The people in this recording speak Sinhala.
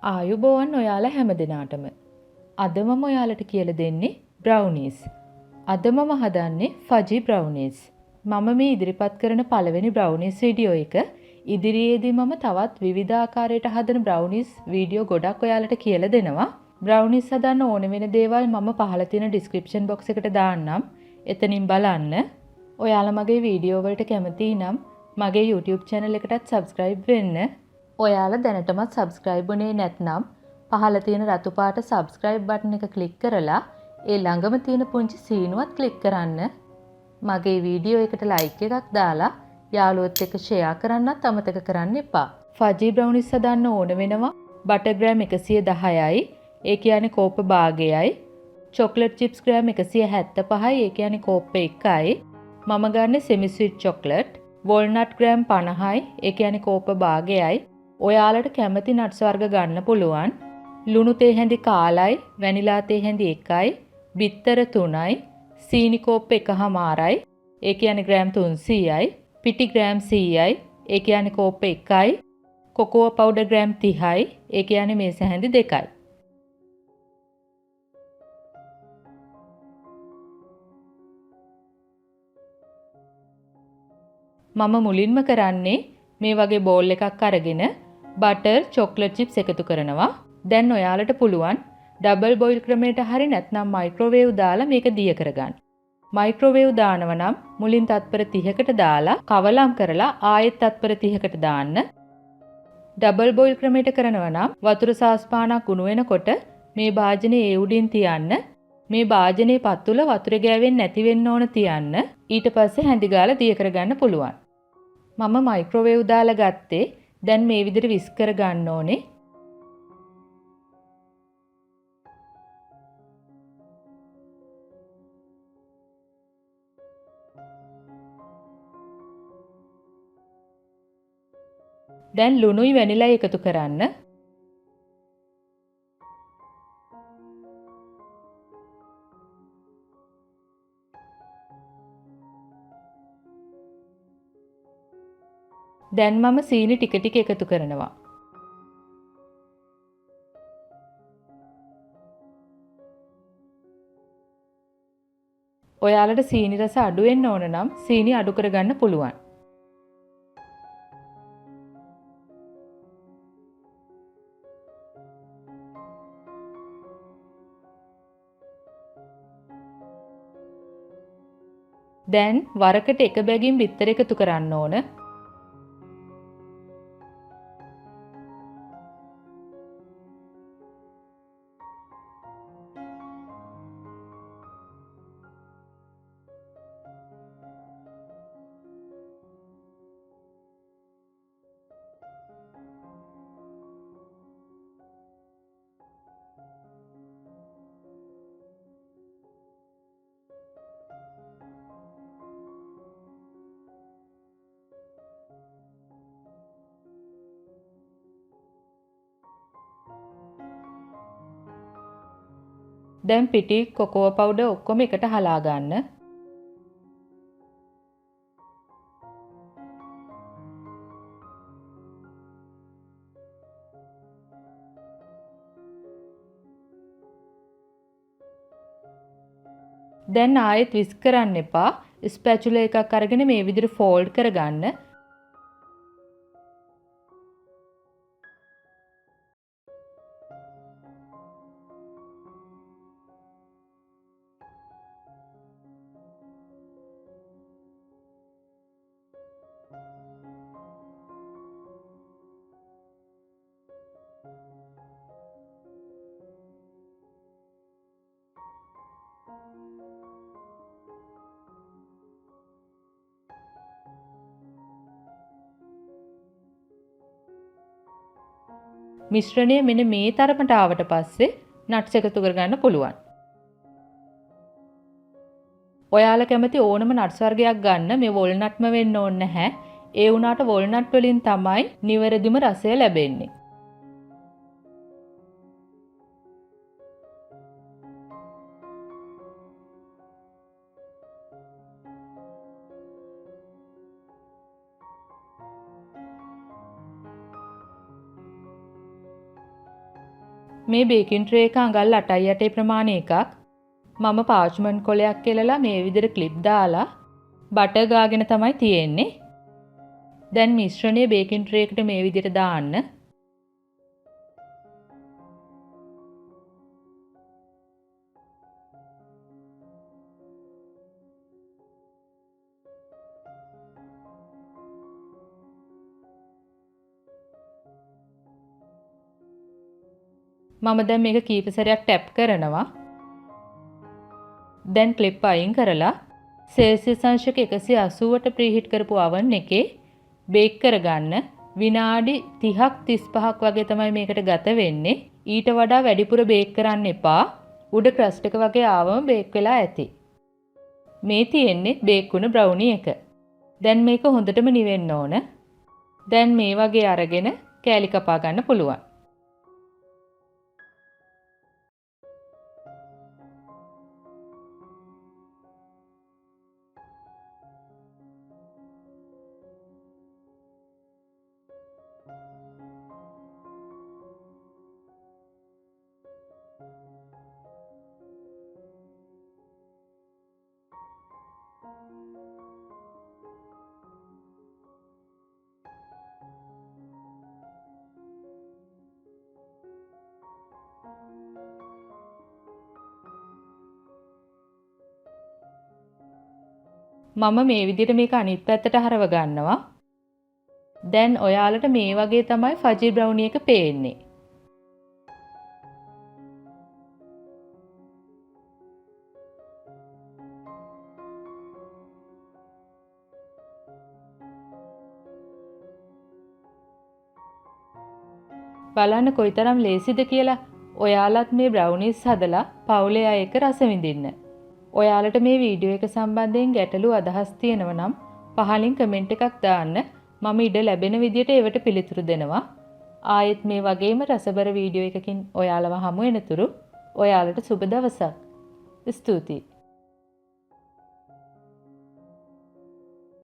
ආයුබෝවන් ඔයාලා හැමදෙනාටම. අද මම ඔයාලට කියලා දෙන්නේ Brownies. අද මම හදන්නේ Fudgy Brownies. මම මේ ඉදිරිපත් කරන පළවෙනි Brownies වීඩියෝ එක. ඉදිරියේදී මම තවත් විවිධාකාරයට හදන Brownies වීඩියෝ ගොඩක් ඔයාලට කියලා දෙනවා. Brownies හදන්න ඕන වෙන දේවල් මම පහළ තියෙන description box එකට දාන්නම්. එතනින් බලන්න. ඔයාලා මගේ වීඩියෝ වලට කැමති නම් මගේ YouTube channel එකටත් subscribe වෙන්න. ඔයාලා දැනටමත් subscribe වුණේ නැත්නම් පහළ තියෙන රතු පාට subscribe button එක click කරලා ඒ ළඟම තියෙන පුංචි සීනුවත් click කරන්න. මගේ වීඩියෝ එකට like එකක් දාලා යාළුවොත් එක්ක share කරන්නත් අමතක කරන්න එපා. Fudgy brownies හදන්න ඕන වෙනවා butter gram 110යි. ඒ කියන්නේ කෝප්ප භාගයයි. chocolate chips gram 175යි. ඒ කියන්නේ කෝප්ප එකයි. මම ගන්නේ semi sweet chocolate. walnut gram 50යි. ඒ කියන්නේ කෝප්ප භාගයයි. ඔයාලට කැමති නට්ස් වර්ග ගන්න පුළුවන්. ලුණු තේ හැඳි කාලයි, වැනිලා තේ හැඳි 1යි, බිත්තර 3යි, සීනි කෝප්ප 1/2යි. ඒ කියන්නේ ග්‍රෑම් 300යි, පිටි ග්‍රෑම් 100යි. ඒ කියන්නේ කෝප්ප 1යි, කොකෝ පවුඩර් ග්‍රෑම් 30යි. ඒ කියන්නේ මේස හැඳි 2යි. මම මුලින්ම කරන්නේ මේ වගේ බෝල් එකක් අරගෙන බටර් චොක්ලට් චිප්ස් එකතු කරනවා. දැන් ඔයාලට පුළුවන් ඩබල් බොයිල් ක්‍රමයට හරි නැත්නම් මයික්‍රෝවේව් දාලා මේක දිය කරගන්න. මයික්‍රෝවේව් දානව නම් මුලින් තත්පර 30කට දාලා කවලම් කරලා ආයෙත් තත්පර 30කට දාන්න. ඩබල් බොයිල් ක්‍රමයට කරනවා නම් වතුර සාස්පානක් උණු වෙනකොට මේ භාජනේ ඒ උඩින් තියන්න. මේ භාජනේ පත්තුල වතුර ගෑවෙන්නේ නැති වෙන්න ඕන තියන්න. ඊට පස්සේ හැඳි ගාලා දිය කරගන්න පුළුවන්. මම මයික්‍රෝවේව් දාලා ගත්තේ. දැන් මේ විදිහට විස්ක් කර ගන්න ඕනේ. දැන් ලුණුයි වැනිලයි එකතු කරන්න. දැන් මම සීනි ටික ටික එකතු කරනවා. ඔයාලට සීනි රස අඩු වෙන්න ඕන නම් සීනි අඩු කරගන්න පුළුවන්. දැන් වරකට එක බැගින් බිත්තර එකතු කරන්න ඕන. දැන් පිටි කොකෝ පවුඩර් ඔක්කොම එකට හලා ගන්න. දැන් ආයෙත් විස්ක් කරන්න එපා. ස්පැචුලා එකක් අරගෙන මේ විදිහට ෆෝල්ඩ් කරගන්න. මිශ්‍රණය මෙන්න මේ තරමට ආවට පස්සේ නට්ස් එකතු කරගන්න පුළුවන්. ඔයාලා කැමති ඕනම නට්ස් වර්ගයක් ගන්න. මේ වෝල්නට්ම වෙන්න ඕනේ නැහැ. ඒ වුණාට වෝල්නට් වලින් තමයි නිවැරදිම රසය ලැබෙන්නේ. මේ බේකින් ට්‍රේ එක අඟල් 8යි 8 ප්‍රමාණය එකක්. මම පාර්ච්මන්ට් කොලයක් කෙලලා මේ විදිහට ක්ලිප් දාලා බටර් ගාගෙන තමයි තියෙන්නේ. දැන් මිශ්‍රණය බේකින් ට්‍රේ එකට මේ විදිහට දාන්න. මම දැන් මේක කීප සැරයක් ටැප් කරනවා. දැන් ක්ලිප් අයින් කරලා සෙල්සියස් අංශක 180ට ප්‍රීහීට් කරපු oven එකේ බේක් කරගන්න විනාඩි 30ක් 35ක් වගේ තමයි මේකට ගත වෙන්නේ. ඊට වඩා වැඩිපුර බේක් කරන්න එපා. උඩ ක්‍රස්ට් එක වගේ ආවම බේක් වෙලා ඇති. මේ තියෙන්නේ බේක් වුණ බ්‍රවුනි එක. දැන් මේක හොඳටම නිවෙන්න ඕන. දැන් මේ වගේ අරගෙන කෑලි කපා ගන්න පුළුවන්. මම මේ විදිහට මේක අනිත් පැත්තට හරව ගන්නවා. දැන් ඔයාලට මේ වගේ තමයි ෆජි බ්‍රවුනි එක පේන්නේ. බලන්න කොයිතරම් ලේසිද කියලා. ඔයාලත් මේ බ්‍රවුනිස් හදලා පවුලේ අය එක්ක රස විඳින්න. ඔයාලට මේ වීඩියෝ එක සම්බන්ධයෙන් ගැටලු අදහස් තියෙනව නම් පහලින් කමෙන්ට් එකක් දාන්න. මම ඉඩ ලැබෙන විදියට ඒවට පිළිතුරු දෙනවා. ආයෙත් මේ වගේම රසබර වීඩියෝ එකකින් ඔයාලව හමු වෙනතුරු ඔයාලට සුබ දවසක්. ස්තුතියි.